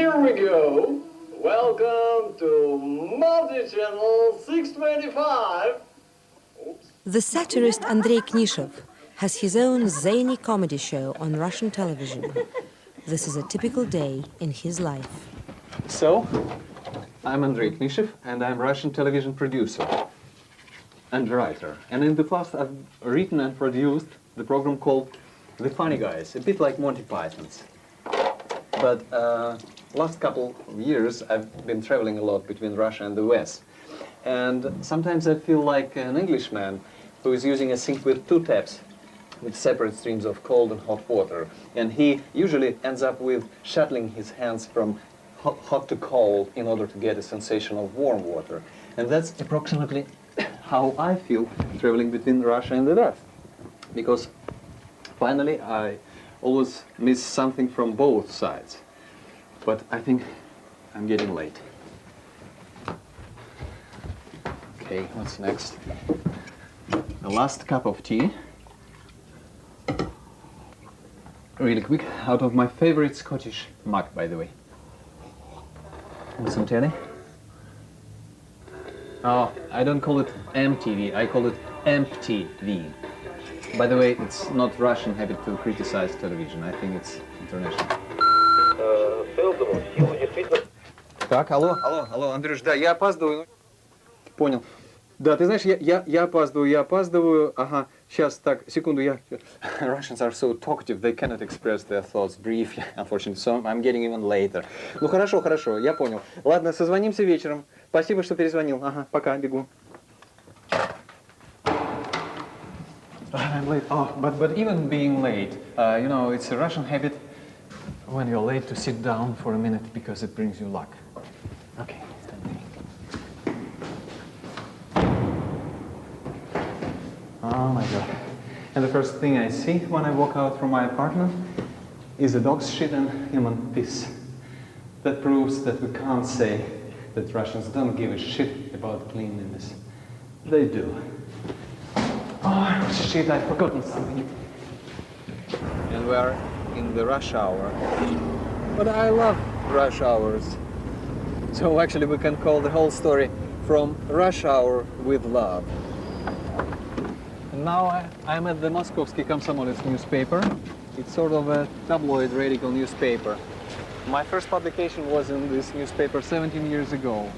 Here we go. Welcome to multi-channel 625. Oops. The satirist Andrei Knishev has his own zany comedy show on Russian television. This is a typical day in his life. So, I'm Andrei Knishev, and I'm Russian television producer and writer. And in the past, I've written and produced the program called The Funny Guys, a bit like Monty Python's. But last couple of years, I've been traveling a lot between Russia and the West. And sometimes I feel like an Englishman who is using a sink with two taps, with separate streams of cold and hot water. And he usually ends up with shuttling his hands from hot to cold in order to get a sensation of warm water. And that's approximately how I feel traveling between Russia and the West. Because finally, I always miss something from both sides. But I think I'm getting late. Okay, what's next? The last cup of tea. Really quick, out of my favorite Scottish mug, by the way. And some telly. Oh, I don't call it MTV, I call it empty-V. By the way, it's not Russian habit to criticize television. I think it's international. Так, алло, Андрюш, да, я опаздываю. Понял. Да, ты знаешь, я опаздываю. Ага, сейчас, так, секунду, Russians are so talkative, they cannot express their thoughts briefly, unfortunately, so I'm getting even later. Ну, хорошо, я понял. Ладно, созвонимся вечером. Спасибо, что перезвонил. Ага, пока, бегу. I'm late. Oh, but even being late, you know, it's a Russian habit when you're late to sit down for a minute because it brings you luck. Okay, standing. Oh my God. And the first thing I see when I walk out from my apartment is a dog's shit and human piss. That proves that we can't say that Russians don't give a shit about cleanliness. They do. Oh, shit, I've forgotten something. And we are in the rush hour. But I love rush hours. So actually we can call the whole story From Rush Hour with Love. And now I'm at the Moskovsky Komsomolets newspaper. It's sort of a tabloid radical newspaper. My first publication was in this newspaper 17 years ago.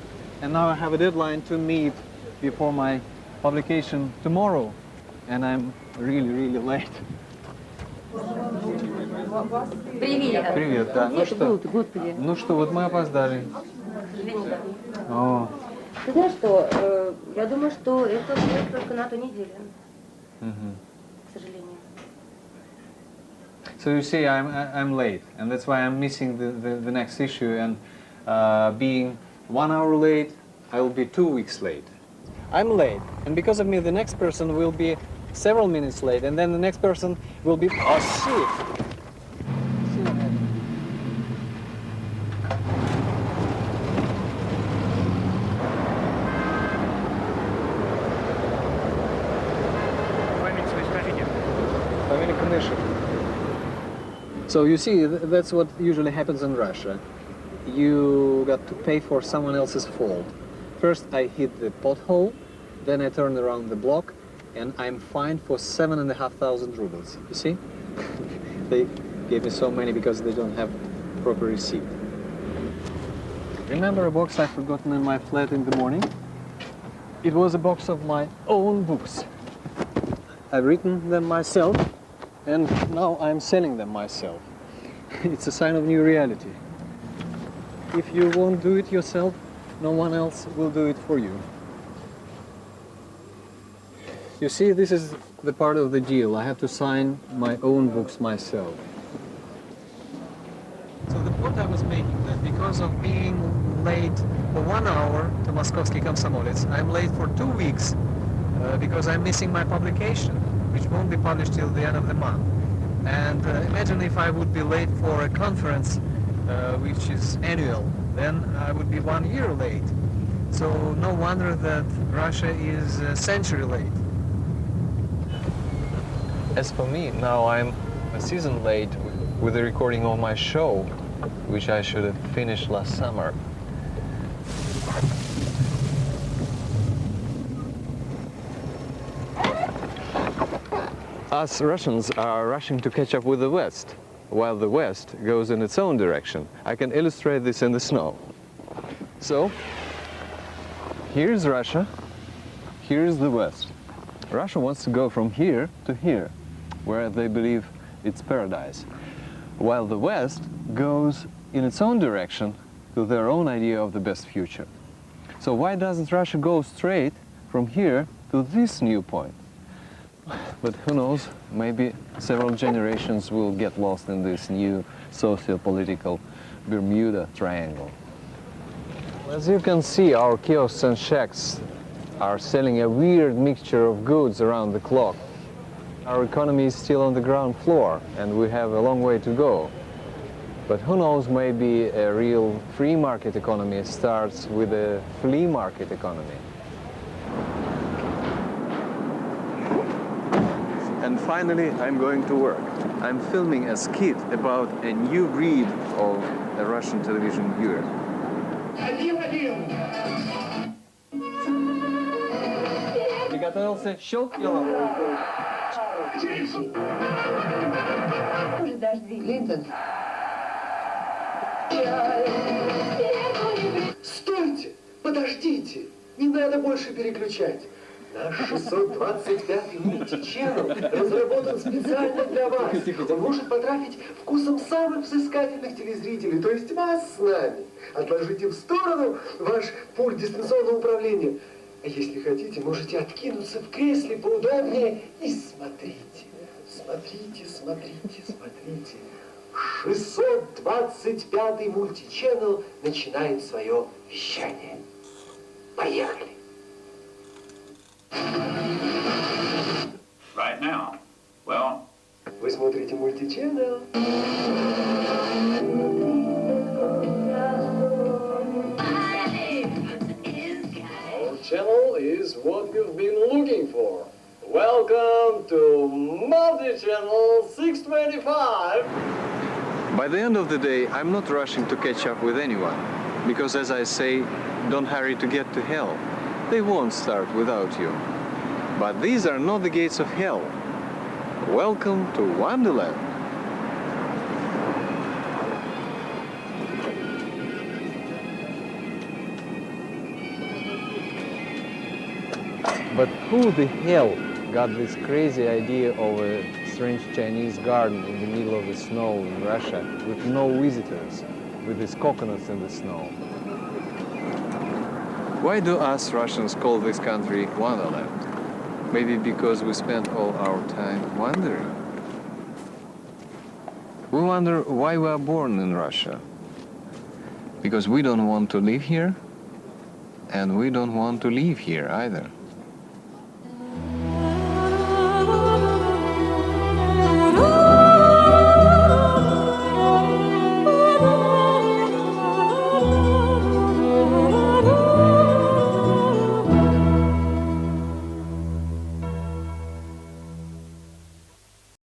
And now I have a deadline to meet before my publication tomorrow. And I'm really late. Привет, да. Ну что, вот мы опоздали. О. Ты знаешь что, я думаю, что это будет только на ту неделю. К сожалению. So you see, I'm late, and that's why I'm missing the next issue, and being 1 hour late, I will be 2 weeks late. I'm late, and because of me, the next person will be several minutes late, and then the next person will be... Oh, shit! See what happened? Фамилия Knishev. So you see, that's what usually happens in Russia. You got to pay for someone else's fault. First I hit the pothole, then I turn around the block, and I'm fined for 7,500 rubles. You see? They gave me so many because they don't have proper receipt. Remember a box I've forgotten in my flat in the morning? It was a box of my own books. I've written them myself, and now I'm selling them myself. It's a sign of new reality. If you won't do it yourself, no one else will do it for you. You see, this is the part of the deal. I have to sign my own books myself. So the point I was making, that because of being late for 1 hour to Moskovsky Komsomolets, I'm late for 2 weeks because I'm missing my publication, which won't be published till the end of the month. And imagine if I would be late for a conference which is annual, then I would be 1 year late. So no wonder that Russia is a century late. As for me, now I'm a season late with the recording of my show. which I should have finished last summer. Us Russians are rushing to catch up with the West, while the West goes in its own direction. I can illustrate this in the snow. So, here's Russia, here's the West. Russia wants to go from here to here, where they believe it's paradise, while the West goes in its own direction to their own idea of the best future. So why doesn't Russia go straight from here to this new point? But who knows, maybe several generations will get lost in this new socio-political Bermuda Triangle. As you can see, our kiosks and shacks are selling a weird mixture of goods around the clock. Our economy is still on the ground floor, and we have a long way to go. But who knows, maybe a real free market economy starts with a flea market economy. And finally, I'm going to work. I'm filming a skit about a new breed of a Russian television viewer. Приготовился, щелкнул. Стойте! Подождите! Не надо больше переключать. Наш 625-й мультиченнел разработан специально для вас. Он может потрафить вкусом самых взыскательных телезрителей, то есть вас с нами. Отложите в сторону ваш пульт дистанционного управления. А если хотите, можете откинуться в кресле поудобнее и смотрите. Смотрите, смотрите, смотрите. 625-й мультиченнел начинает свое вещание. Поехали! Right now. Well, Вы смотрите мультиченнел. Our channel is what you've been looking for. Welcome to Multi-Channel 625. By the end of the day, I'm not rushing to catch up with anyone, because as I say, don't hurry to get to hell. They won't start without you. But these are not the gates of hell. Welcome to Wonderland. But who the hell got this crazy idea of a strange Chinese garden in the middle of the snow in Russia with no visitors, with these coconuts in the snow? Why do us Russians call this country Wonderland? Maybe because we spend all our time wandering. We wonder why we are born in Russia. Because we don't want to live here, and we don't want to leave here either.